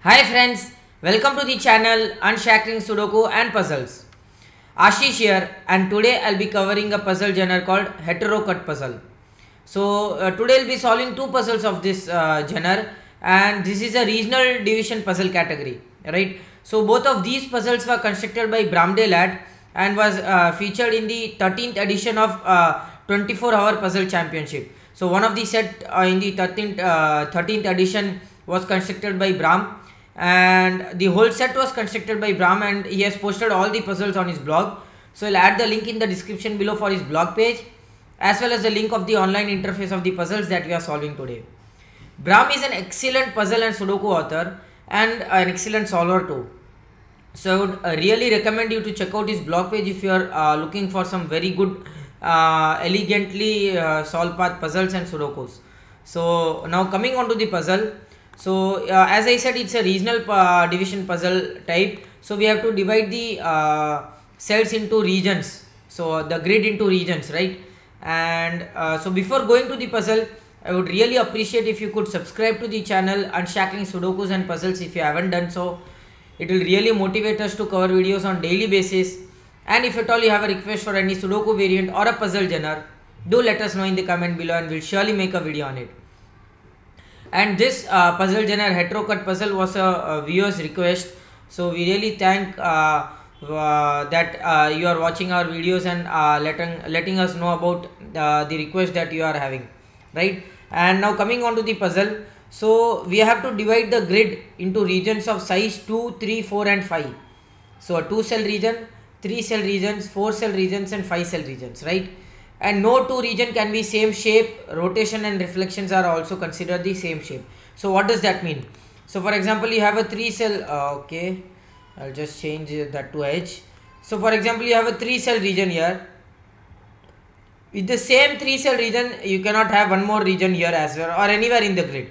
Hi friends, welcome to the channel Unshackling Sudoku and Puzzles. Ashish here, and today I'll be covering a puzzle genre called Heterocut puzzle. So today I'll be solving two puzzles of this genre, and this is a regional division puzzle category, right? So both of these puzzles were constructed by Bramde Lad and was featured in the 13th edition of 24-hour puzzle championship. So one of the set in the 13th edition was constructed by Bram, and the whole set was constructed by Bram, and he has posted all the puzzles on his blog. So I'll add the link in the description below for his blog page, as well as the link of the online interface of the puzzles that we are solving today. Bram is an excellent puzzle and Sudoku author and an excellent solver too. So I would really recommend you to check out his blog page if you are looking for some very good elegantly solved path puzzles and Sudokus. So now coming on to the puzzle. So as I said, it's a regional division puzzle type. So we have to divide the cells into regions. So the grid into regions, right? And so before going to the puzzle, I would really appreciate if you could subscribe to the channel Unshackling Sudokus and Puzzles if you haven't done so. It will really motivate us to cover videos on daily basis. And if at all you have a request for any Sudoku variant or a puzzle genre, do let us know in the comment below and we'll surely make a video on it. And this puzzle genre Heterocut puzzle was a viewer's request. So we really thank that you are watching our videos and letting us know about the request that you are having, right? And now coming on to the puzzle. So we have to divide the grid into regions of size 2, 3, 4 and 5. So a 2 cell region, 3 cell regions, 4 cell regions and 5 cell regions, right? And no two region can be same shape. Rotation and reflections are also considered the same shape. So what does that mean? So for example, you have a 3 cell, okay, I'll just change that to H. So for example, you have a 3 cell region here. With the same 3 cell region, you cannot have one more region here as well or anywhere in the grid.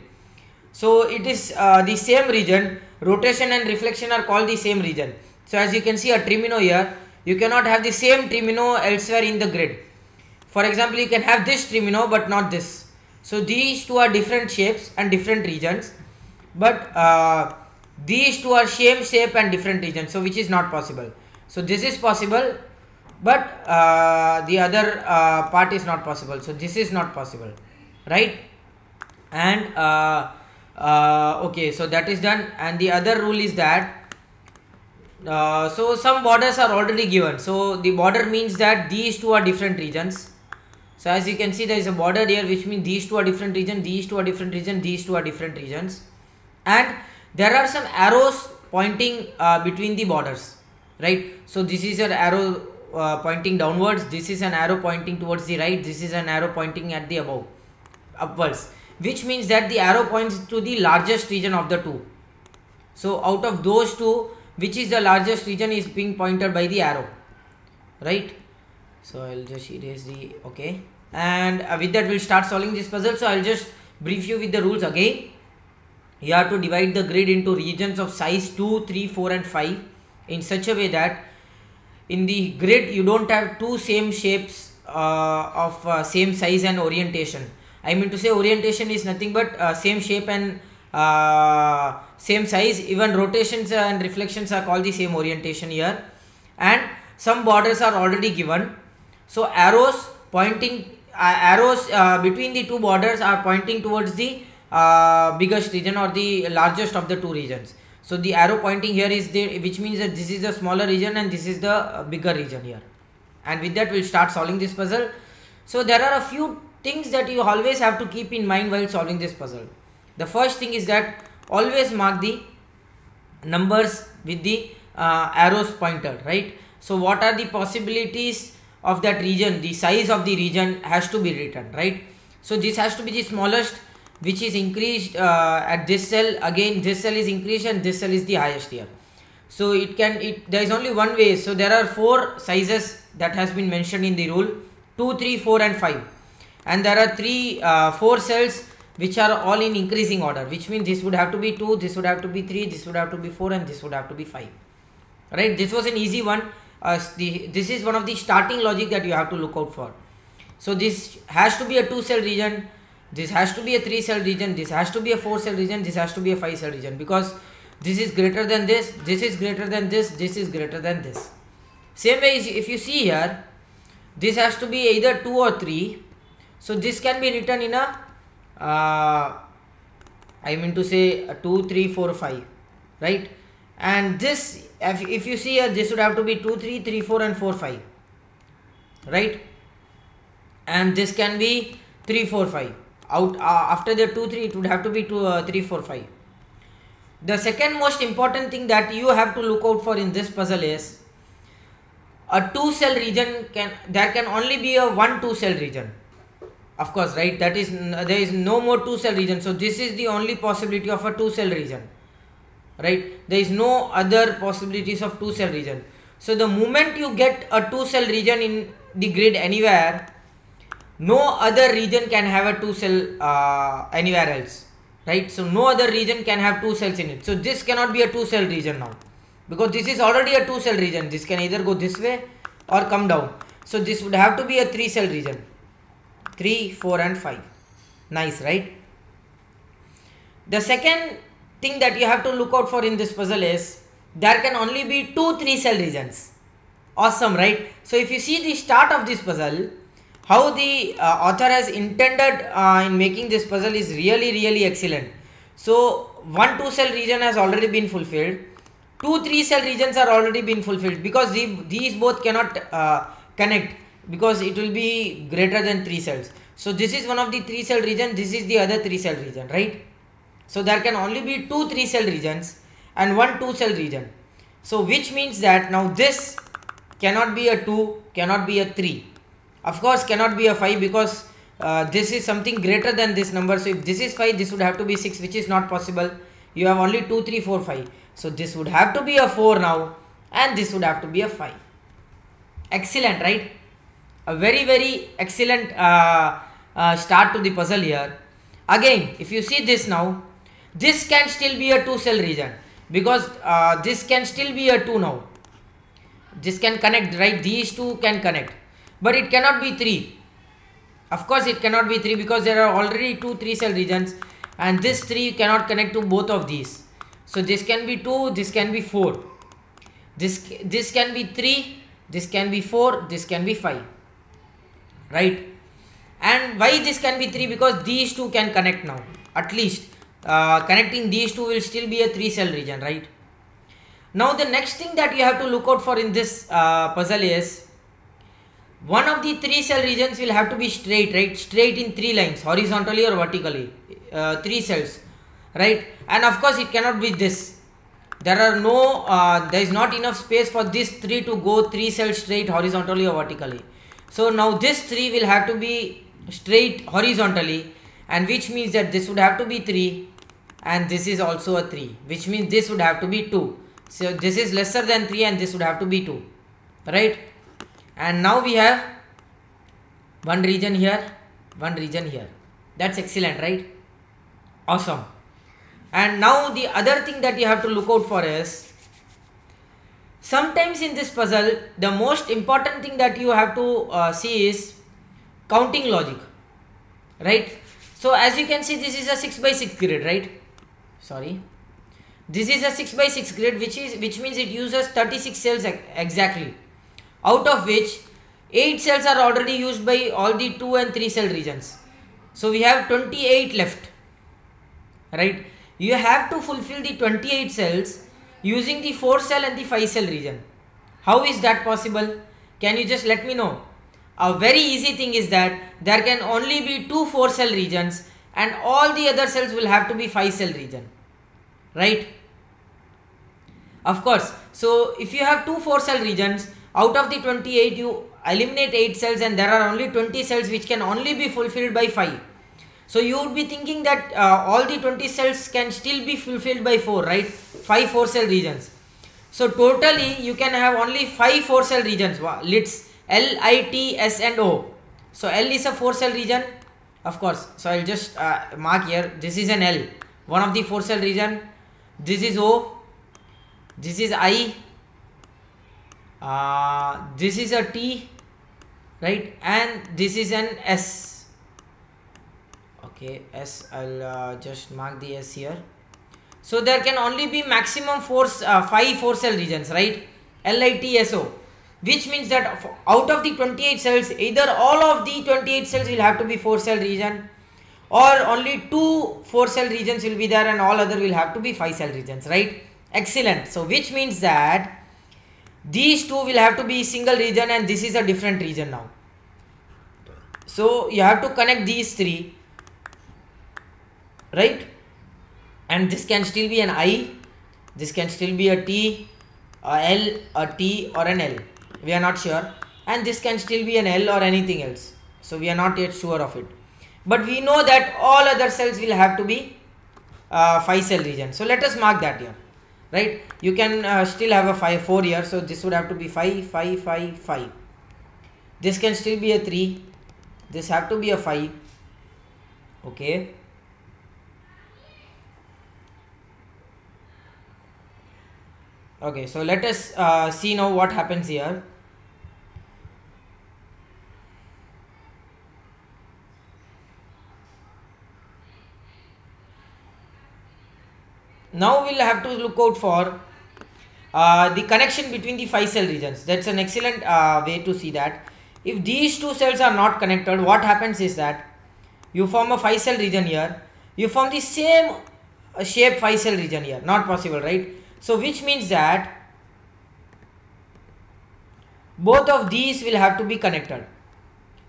So it is the same region. Rotation and reflection are called the same region. So as you can see a trimino here, you cannot have the same trimino elsewhere in the grid. For example, you can have this trimino but not this. So these two are different shapes and different regions, but these two are same shape and different regions, so which is not possible. So this is possible, but the other part is not possible. So this is not possible, right? And okay, so that is done. And the other rule is that so some borders are already given. So the border means that these two are different regions. So as you can see, there is a border here, which means these two are different regions, these two are different regions, these two are different regions. And there are some arrows pointing between the borders, right? So this is an arrow pointing downwards, this is an arrow pointing towards the right, this is an arrow pointing at the above, upwards, which means that the arrow points to the largest region of the two. So out of those two, which is the largest region is being pointed by the arrow, right? So I'll just erase the, okay, and with that we'll start solving this puzzle. So I'll just brief you with the rules again. You have to divide the grid into regions of size 2, 3, 4 and 5 in such a way that in the grid you don't have two same shapes of same size and orientation. I mean to say orientation is nothing but same shape and same size. Even rotations and reflections are called the same orientation here. And some borders are already given. So arrows pointing between the two borders are pointing towards the biggest region or the largest of the two regions. So the arrow pointing here is there, which means that this is the smaller region and this is the bigger region here. And with that we'll start solving this puzzle. So there are a few things that you always have to keep in mind while solving this puzzle. The first thing is that always mark the numbers with the arrows pointed, right? So what are the possibilities of that region? The size of the region has to be written, right? So this has to be the smallest, which is increased at this cell. Again, this cell is increased and this cell is the highest here. So there is only one way. So there are 4 sizes that has been mentioned in the rule: 2, 3, 4 and 5. And there are 4 cells which are all in increasing order, which means this would have to be 2, this would have to be 3, this would have to be 4 and this would have to be 5, right? This was an easy one. This is one of the starting logic that you have to look out for. So this has to be a 2 cell region, this has to be a 3 cell region, this has to be a 4 cell region, this has to be a 5 cell region, because this is greater than this, this is greater than this is greater than this. Same way, if you see here, this has to be either 2 or 3. So this can be written in a I mean to say 2, 3, 4, 5, right? And this, if you see here, this would have to be 2, 3, 3, 4 and 4, 5, right? And this can be 3, 4, 5. Out after the 2, 3, it would have to be 2, 3, 4, 5. The second most important thing that you have to look out for in this puzzle is a 2-cell region. There can only be a 1 2-cell region, of course, right? That is, there is no more 2-cell region. So this is the only possibility of a 2-cell region, right? There is no other possibilities of 2-cell region. So the moment you get a 2-cell region in the grid anywhere, no other region can have a 2-cell anywhere else, right? So no other region can have 2 cells in it. So this cannot be a 2-cell region now, because this is already a 2-cell region. This can either go this way or come down. So this would have to be a 3-cell region. 3, 4 and 5. Nice, right? The second thing that you have to look out for in this puzzle is there can only be 2 3-cell regions. Awesome, right? So if you see the start of this puzzle, how the author has intended in making this puzzle is really excellent. So 1 2-cell region has already been fulfilled. 2 3-cell regions are already been fulfilled, because these both cannot connect, because it will be greater than 3 cells. So this is one of the 3-cell region, this is the other 3-cell region, right? So there can only be 2 3-cell regions and 1 2-cell region. So which means that now this cannot be a 2, cannot be a 3. Of course cannot be a 5, because this is something greater than this number. So if this is 5, this would have to be 6, which is not possible. You have only 2, 3, 4, 5. So this would have to be a 4 now, and this would have to be a 5. Excellent, right? A very excellent start to the puzzle here. Again, if you see this now, this can still be a 2-cell region, because this can still be a 2 now. This can connect, right? These two can connect, but it cannot be 3. Of course it cannot be 3, because there are already 2 3-cell regions, and this 3 cannot connect to both of these. So this can be 2, this can be 4, this can be 3, this can be 4, this can be 5, right? And why this can be 3? Because these two can connect now. At least connecting these two will still be a 3-cell region, right? Now the next thing that you have to look out for in this puzzle is one of the 3-cell regions will have to be straight, right? Straight in 3 lines, horizontally or vertically, 3 cells, right? And of course it cannot be this. There are no there is not enough space for this 3 to go 3 cells straight horizontally or vertically. So now this 3 will have to be straight horizontally, and which means that this would have to be 3, and this is also a 3, which means this would have to be 2. So this is lesser than 3, and this would have to be 2, right? And now we have one region here, one region here. That's excellent, right? Awesome. And now the other thing that you have to look out for is, sometimes in this puzzle, the most important thing that you have to see is counting logic, right? So as you can see, this is a 6 by 6 grid, right? Sorry, this is a 6 by 6 grid, which means it uses 36 cells exactly, out of which 8 cells are already used by all the 2 and 3 cell regions. So we have 28 left, right? You have to fulfill the 28 cells using the 4 cell and the 5 cell region. How is that possible? Can you just let me know? A very easy thing is that there can only be 2 4 cell regions, and all the other cells will have to be 5 cell region, right? Of course. So if you have 2 4 cell regions, out of the 28 you eliminate 8 cells, and there are only 20 cells which can only be fulfilled by 5. So you would be thinking that all the 20 cells can still be fulfilled by 4, right? 5 4 cell regions. So totally you can have only 5 4 cell regions. Let's L, I, T, S and O. So L is a 4 cell region, of course. So I'll just mark here. This is an L, one of the 4 cell region. This is O. This is I. This is a T, right? And this is an S. Okay, S. I'll just mark the S here. So there can only be maximum 5 4 cell regions, right? LITSO, which means that out of the 28 cells, either all of the 28 cells will have to be 4 cell region, or only 2 4 cell regions will be there and all other will have to be 5 cell regions, right? Excellent. So which means that these two will have to be single region and this is a different region now. So you have to connect these three, right? And this can still be an I, this can still be a T, a L, a T or an L, we are not sure, and this can still be an L or anything else, so we are not yet sure of it, but we know that all other cells will have to be 5 cell region. So let us mark that here, right? You can still have a 4 here, so this would have to be 5 5 5 5. This can still be a 3, this have to be a 5. Okay, okay, so let us see now what happens here. Now we'll have to look out for the connection between the 5 cell regions. That's an excellent way to see that. If these two cells are not connected, what happens is that you form a 5 cell region here, you form the same shape 5 cell region here. Not possible, right? So which means that both of these will have to be connected.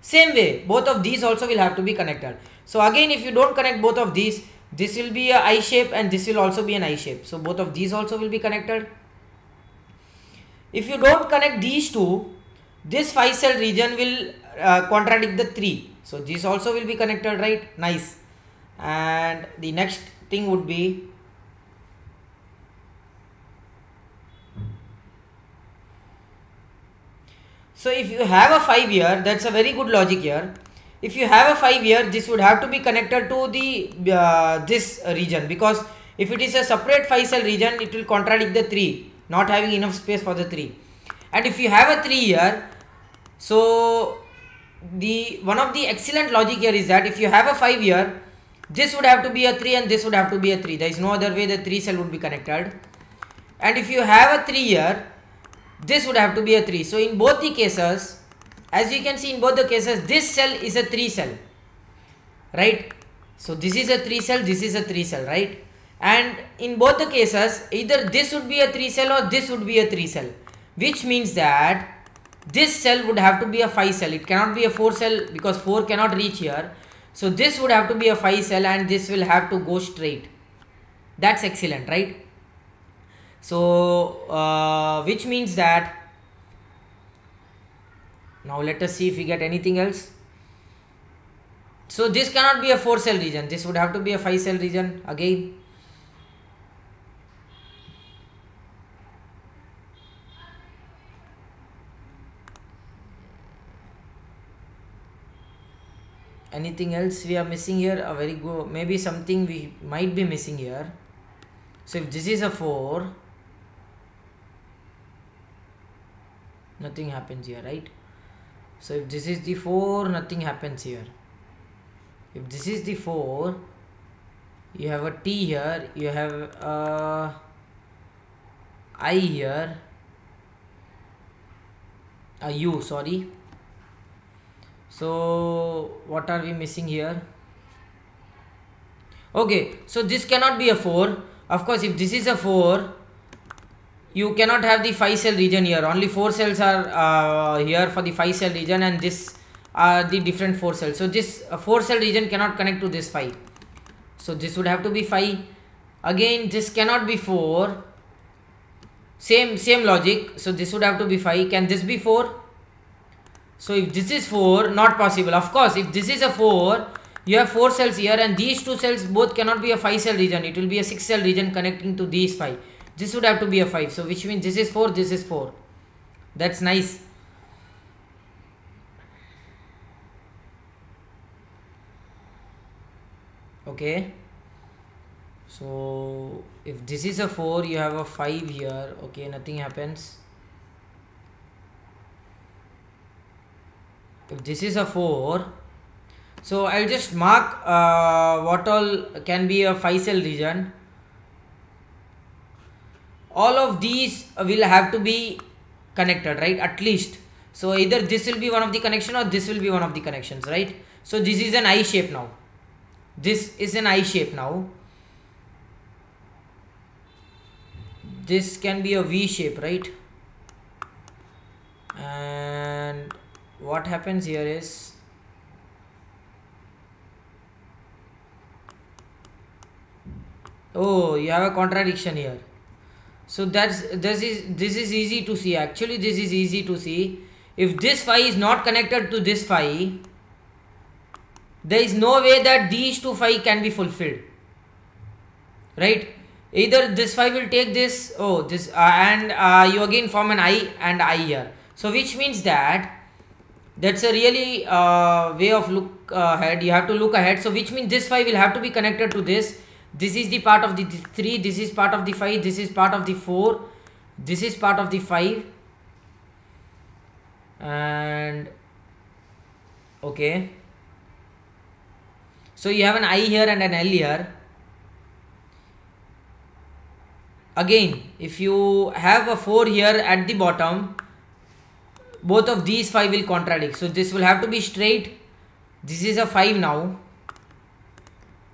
Same way, both of these also will have to be connected. So again, if you don't connect both of these, this will be a I shape and this will also be an I shape. So both of these also will be connected. If you don't connect these two, this 5 cell region will contradict the 3. So this also will be connected, right? Nice. And the next thing would be, so if you have a 5 here, that's a very good logic here. If you have a 5 here, this would have to be connected to the this region, because if it is a separate 5 cell region, it will contradict the 3, not having enough space for the 3. And if you have a 3 here, so the one of the excellent logic here is that if you have a 5 here, this would have to be a 3 and this would have to be a 3. There is no other way the 3 cell would be connected. And if you have a 3 here, this would have to be a 3. So in both the cases, as you can see in both the cases, this cell is a 3 cell, right? So this is a 3 cell, this is a 3 cell, right? And in both the cases, either this would be a 3 cell or this would be a 3 cell, which means that this cell would have to be a 5 cell. It cannot be a 4 cell because 4 cannot reach here. So this would have to be a 5 cell and this will have to go straight. That's excellent, right? So which means that, now let us see if we get anything else. So this cannot be a 4 cell region, this would have to be a 5 cell region again. Anything else we are missing here? A very good, maybe something we might be missing here. So if this is a 4, nothing happens here, right? So if this is the 4, nothing happens here. If this is the 4, you have a T here, you have a I here, a U, sorry. So what are we missing here? Okay, so this cannot be a 4. Of course, if this is a 4, you cannot have the 5 cell region here. Only 4 cells are here for the 5 cell region, and this are the different 4 cells. So this 4 cell region cannot connect to this 5. So this would have to be 5. Again, this cannot be 4. Same logic. So this would have to be 5. Can this be 4? So if this is 4, not possible. Of course, if this is a 4, you have 4 cells here, and these 2 cells both cannot be a 5 cell region. It will be a 6 cell region connecting to these 5. This would have to be a 5. So which means this is 4, this is 4. That's nice. Okay. So if this is a 4, you have a 5 here. Okay, nothing happens. If this is a 4, so I'll just mark what all can be a 5 cell region. all of these will have to be connected, right? At least. So either this will be one of the connection or this will be one of the connections, right? So this is an I shape now. This is an I shape now. This can be a V shape, right? And what happens here is, oh, you have a contradiction here. So this is easy to see. Actually, this is easy to see. If this phi is not connected to this phi, there is no way that these two phi can be fulfilled, right? Either this phi will take this, and you again form an I and I here. So which means that that's a really way of look ahead. You have to look ahead. So which means this phi will have to be connected to this. This is the part of the 3, this is part of the 5, this is part of the 4, this is part of the 5, and okay. So you have an I here and an L here. Again, if you have a 4 here at the bottom, both of these 5 will contradict. So this will have to be straight. This is a 5 now,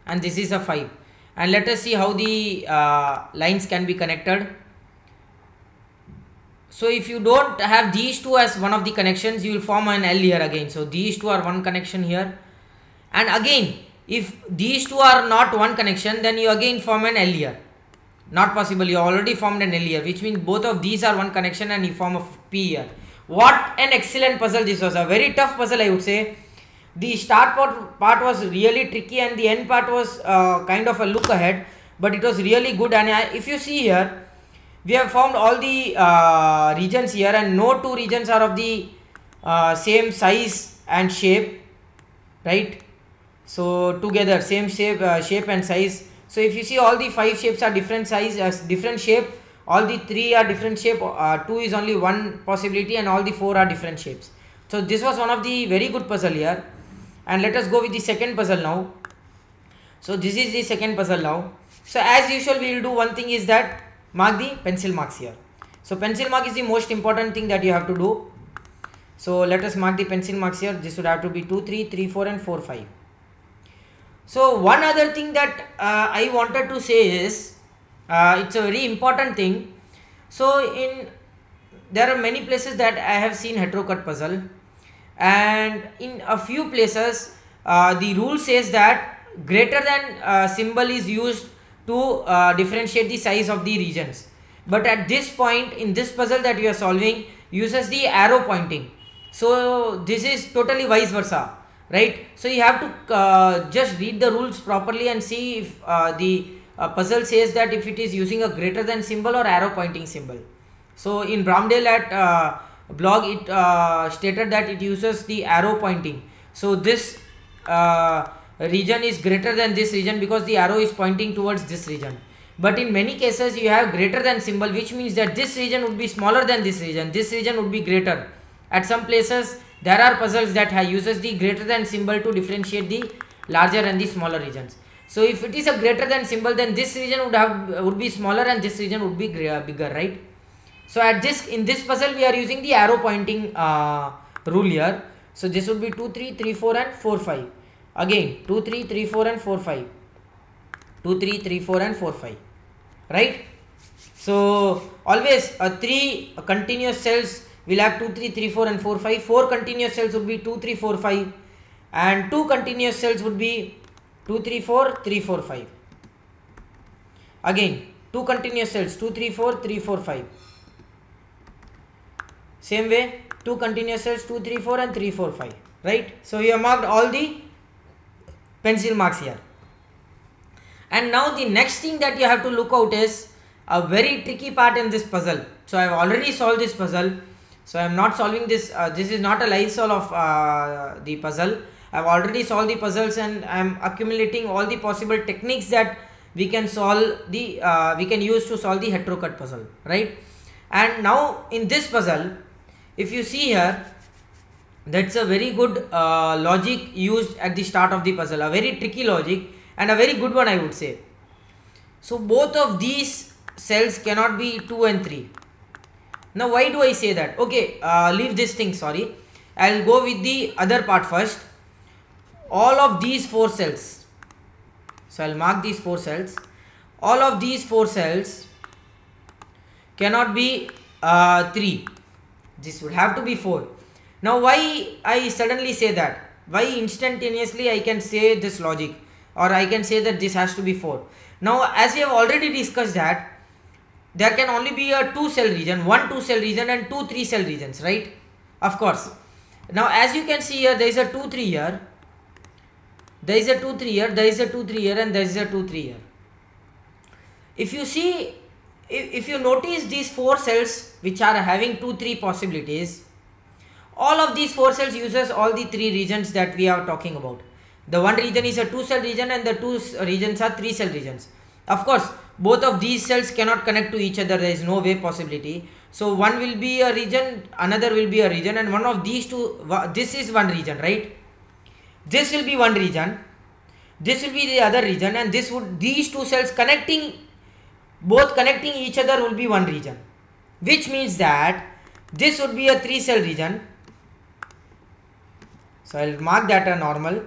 and this is a 5. And let us see how the lines can be connected. So if you don't have these two as one of the connections, you will form an L here again. So these two are one connection here. And again, if these two are not one connection, then you again form an L here. Not possible. You already formed an L here, which means both of these are one connection and you form a P here. What an excellent puzzle this was. A very tough puzzle, I would say. The start part was really tricky and the end part was kind of a look ahead, but it was really good. And if you see here, we have found all the regions here, and no two regions are of the same size and shape, right? So together same shape and size. So if you see, all the 5 shapes are different size, different shape. All the 3 are different shape. 2 is only one possibility, and all the 4 are different shapes. So this was one of the very good puzzle here. And let us go with the second puzzle now. So this is the second puzzle now. So as usual, we will do one thing, is that mark the pencil marks here. So pencil mark is the most important thing that you have to do. So let us mark the pencil marks here. This would have to be 2, 3, 3, 4 and 4, 5. So one other thing that I wanted to say is, it's a very important thing. So there are many places that I have seen heterocut puzzle, and in a few places the rule says that greater than symbol is used to differentiate the size of the regions. But at this point in this puzzle that we are solving, uses the arrow pointing. So this is totally vice versa, right? So you have to just read the rules properly and see if the puzzle says that if it is using a greater than symbol or arrow pointing symbol. So in Bramdale at blog, it stated that it uses the arrow pointing. So this region is greater than this region because the arrow is pointing towards this region. But in many cases you have greater than symbol, which means that this region would be smaller than this region would be greater. At some places there are puzzles that uses the greater than symbol to differentiate the larger and the smaller regions. So if it is a greater than symbol, then this region would be smaller and this region would be bigger, right? So in this puzzle we are using the arrow pointing rule here. So this would be 2, 3, 3, 4 and 4, 5. Again 2, 3, 3, 4 and 4, 5. 2, 3, 3, 4 and 4, 5. Right? So always 3 continuous cells will have 2, 3, 3, 4 and 4, 5. 4 continuous cells would be 2, 3, 4, 5. And 2 continuous cells would be 2, 3, 4, 3, 4, 5. Again 2 continuous cells 2, 3, 4, 3, 4, 5. Same way 2 continuous cells 2, 3, 4 and 3, 4, 5. Right? So you have marked all the pencil marks here. And now the next thing that you have to look out is a very tricky part in this puzzle. So I have already solved this puzzle. So I am not solving this. This is not a live solve of the puzzle. I have already solved the puzzles and I am accumulating all the possible techniques that we can solve the we can use to solve the heterocut puzzle, right? And now in this puzzle, if you see here, that's a very good logic used at the start of the puzzle, a very tricky logic and a very good one, I would say. So both of these cells cannot be 2 and 3. Now why do I say that? Okay, leave this thing, sorry. I'll go with the other part first. All of these 4 cells. So I'll mark these 4 cells. All of these 4 cells cannot be 3. This would have to be 4. Now why I suddenly say that? Why instantaneously I can say this logic, or I can say that this has to be 4. Now as we have already discussed that there can only be a 2 cell region, 1 2 cell region and 2 3 cell regions, right? Of course. Now as you can see here, there is a 2 3 here, there is a 2 3 here, there is a 2 3 here, and there is a 2 3 here. If you see, if you notice these 4 cells which are having 2 3 possibilities, all of these 4 cells uses all the 3 regions that we are talking about. The one region is a 2 cell region and the 2 regions are 3 cell regions. Of course, both of these cells cannot connect to each other. There is no way possibility. So one will be a region, another will be a region, and one of these two, this is one region, right? This will be one region, this will be the other region, and this would, these two cells connecting, both connecting each other will be one region, which means that this would be a 3 cell region. So I'll mark that a normal,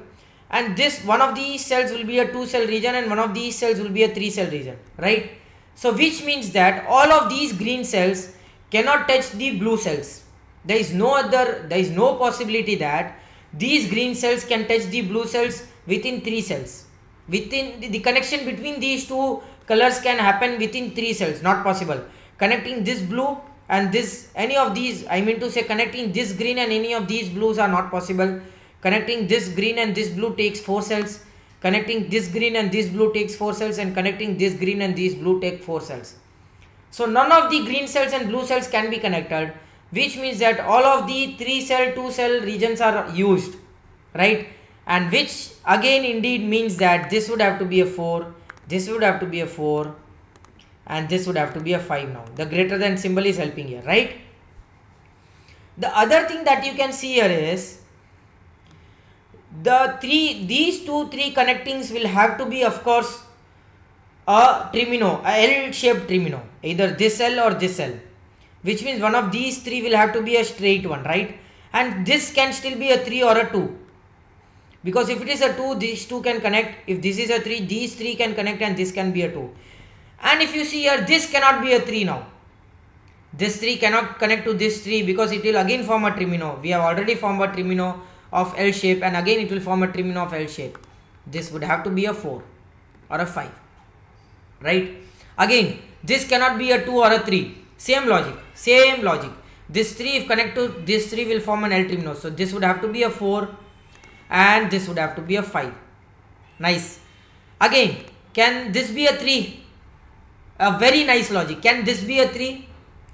and this one of these cells will be a 2 cell region and one of these cells will be a 3 cell region, right? So which means that all of these green cells cannot touch the blue cells. There is no possibility that these green cells can touch the blue cells within 3 cells. Within the connection between these two colors can happen within 3 cells, not possible. Connecting this blue and this, any of these, I mean to say connecting this green and any of these blues are not possible. Connecting this green and this blue takes 4 cells. Connecting this green and this blue takes 4 cells, and connecting this green and this blue take 4 cells. So none of the green cells and blue cells can be connected, which means that all of the 3 cell, 2 cell regions are used, right? And which again indeed means that this would have to be a 4, this would have to be a 4, and this would have to be a 5 now. The greater than symbol is helping here, right? The other thing that you can see here is these 2 3 connectings will have to be, of course, a trimino, a L-shaped trimino, either this cell or this cell, which means one of these 3 will have to be a straight one, right? And this can still be a 3 or a 2, because if it is a 2, these 2 can connect. If this is a 3, these 3 can connect, and this can be a 2. And if you see here, this cannot be a 3 now. This 3 cannot connect to this 3 because it will again form a trimino. We have already formed a trimino of L shape, and again it will form a trimino of L shape. This would have to be a 4 or a 5, right? Again, this cannot be a 2 or a 3. Same logic, same logic. This 3, if connect to this 3, will form an L trimino. So this would have to be a 4 and this would have to be a 5. Nice. Again, can this be a 3? A very nice logic. Can this be a 3?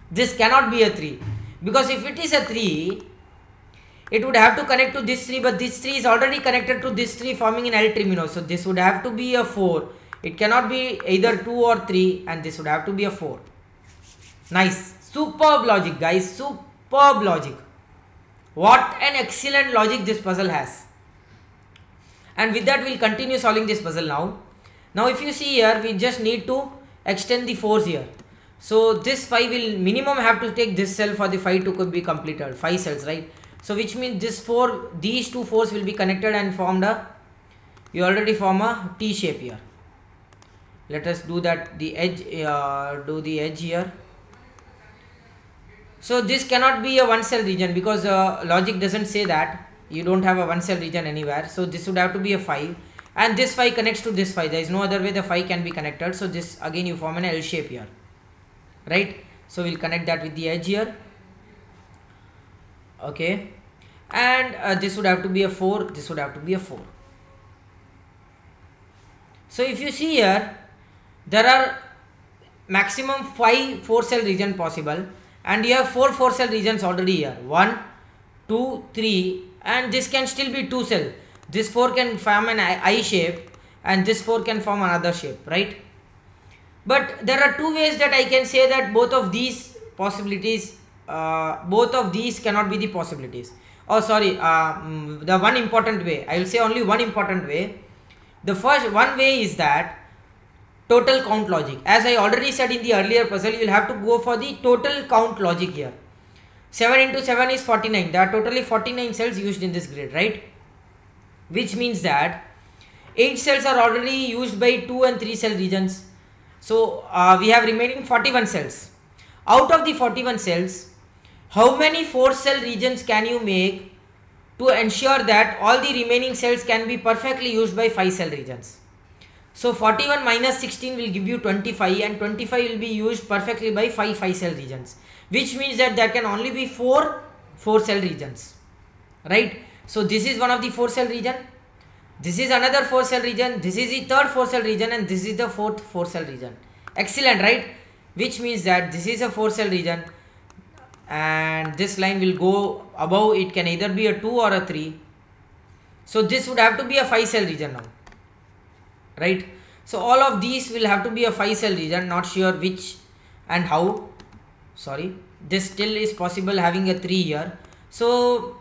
This cannot be a 3, because if it is a 3, it would have to connect to this 3, but this 3 is already connected to this 3, forming an L trimino. So this would have to be a 4. It cannot be either 2 or 3, and this would have to be a 4. Nice. Superb logic, guys. Superb logic. What an excellent logic this puzzle has. And with that, we'll continue solving this puzzle now. Now if you see here, we just need to extend the 4s here. So this 5 will minimum have to take this cell for the 5 to be completed. 5 cells, right? So which means this 4, these two 4s will be connected and formed a, you already form a T shape here. Let us do that, the edge, do the edge here. So this cannot be a 1 cell region, because logic doesn't say that. You don't have a 1 cell region anywhere. So this would have to be a 5. And this 5 connects to this 5. There is no other way the 5 can be connected. So this again you form an L shape here. Right? So we'll connect that with the edge here. Okay. And this would have to be a 4. This would have to be a 4. So if you see here, there are maximum 5 4 cell region possible. And you have 4 4 cell regions already here. 1, 2, 3. And this can still be 2 cell. This 4 can form an I shape. And this 4 can form another shape. Right? But there are 2 ways that I can say that both of these possibilities, both of these cannot be the possibilities. Oh sorry, the one important way, I will say only one important way. The first one way is that total count logic. As I already said in the earlier puzzle, you will have to go for the total count logic here. 7 into 7 is 49. There are totally 49 cells used in this grid, right? Which means that 8 cells are already used by 2 and 3 cell regions. So we have remaining 41 cells. Out of the 41 cells, how many 4 cell regions can you make to ensure that all the remaining cells can be perfectly used by 5 cell regions? So 41 minus 16 will give you 25, and 25 will be used perfectly by 5 cell regions, which means that there can only be 4 cell regions, right? So this is one of the 4 cell region, this is another 4 cell region, this is the third 4 cell region, and this is the fourth 4 cell region. Excellent, right? Which means that this is a 4 cell region, and this line will go above. It can either be a 2 or a 3. So this would have to be a 5 cell region now, right? So all of these will have to be a 5 cell region. Not sure which and how. Sorry, this still is possible having a 3 here. So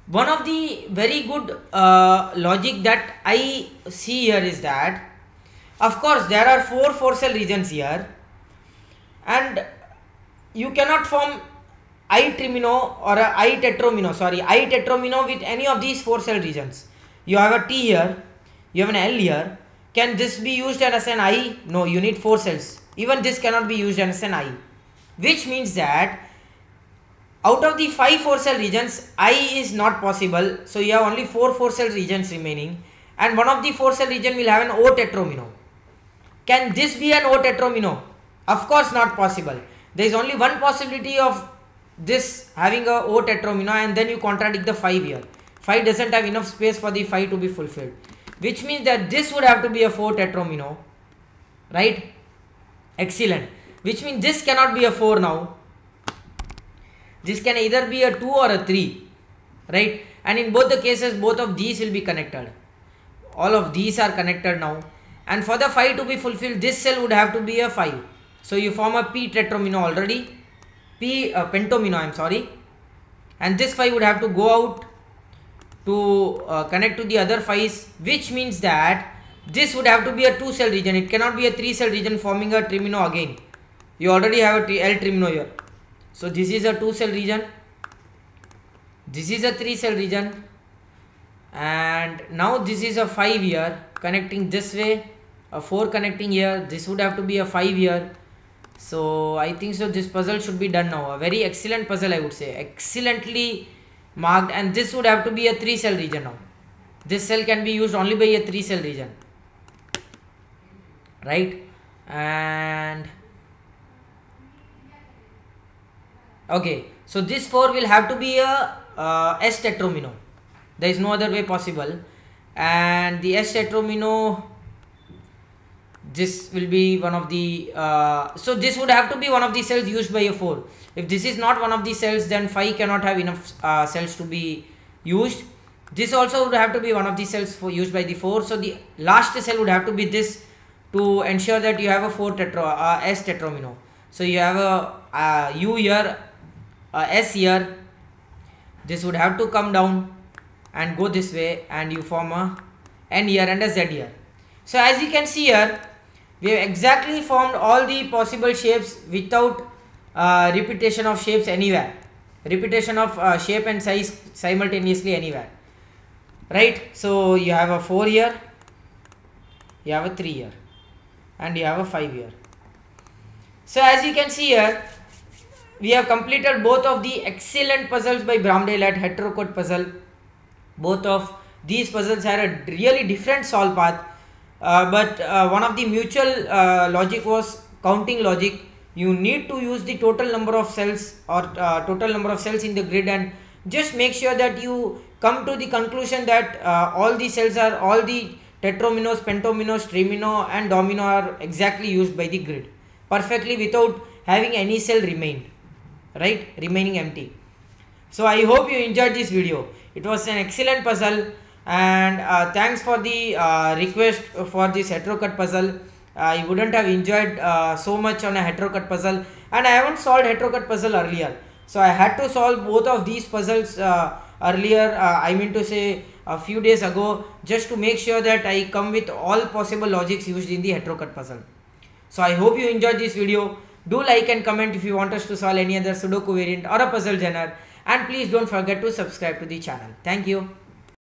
one of the very good logic that I see here is that, of course, there are 4 cell regions here, and you cannot form I-trimino or a I-tetramino with any of these 4 cell regions. You have a T here, you have an L here. Can this be used as an I? No, you need 4 cells. Even this cannot be used as an I, which means that out of the 5 4 cell regions, I is not possible. So you have only 4 cell regions remaining, and one of the 4 cell region will have an O-tetramino. Can this be an O-tetramino? Of course not possible. There is only one possibility of this having a O-tetramino, and then you contradict the 5 here. 5 doesn't have enough space for the 5 to be fulfilled, which means that this would have to be a 4-tetramino, right? Excellent. Which means this cannot be a 4 now. This can either be a 2 or a 3, right? And in both the cases, both of these will be connected. All of these are connected now. And for the 5 to be fulfilled, this cell would have to be a 5. So you form a p-tetramino already. Pentomino, I'm sorry. And this 5 would have to go out to connect to the other 5s, which means that this would have to be a 2 cell region. It cannot be a 3 cell region forming a trimino again. You already have a L-trimino here. So this is a 2 cell region, this is a 3 cell region, and now this is a 5 here connecting this way, a 4 connecting here. This would have to be a 5 here. So I think so this puzzle should be done now. A very excellent puzzle, I would say, excellently marked. And this would have to be a 3 cell region now. This cell can be used only by a 3 cell region, right? And okay, so this 4 will have to be a S-tetramino. There is no other way possible. And the S-tetramino, this will be one of the so this would have to be one of the cells used by a 4. If this is not one of the cells, then 5 cannot have enough cells to be used. This also would have to be one of the cells used by the 4. So the last cell would have to be this, to ensure that you have a S-tetramino. So you have a U here, S here. This would have to come down and go this way, and you form a N here and a Z here. So as you can see here, we have exactly formed all the possible shapes without repetition of shapes anywhere, repetition of shape and size simultaneously anywhere, right? So you have a 4 here, you have a 3 here, and you have a 5 here. So as you can see here, we have completed both of the excellent puzzles by Bramdale at heterocut puzzle. Both of these puzzles had a really different solve path, but one of the mutual logic was counting logic. You need to use the total number of cells or total number of cells in the grid, and just make sure that you come to the conclusion that all the cells are, all the tetraminos, pentominos, trimino and domino are exactly used by the grid perfectly without having any cell remaining empty. So I hope you enjoyed this video. It was an excellent puzzle, and thanks for the request for this heterocut puzzle. I wouldn't have enjoyed so much on a heterocut puzzle, and I haven't solved heterocut puzzle earlier, so I had to solve both of these puzzles earlier. I mean to say, a few days ago, just to make sure that I come with all possible logics used in the heterocut puzzle. So I hope you enjoyed this video. Do like and comment if you want us to solve any other Sudoku variant or a puzzle genre, and please don't forget to subscribe to the channel. Thank you.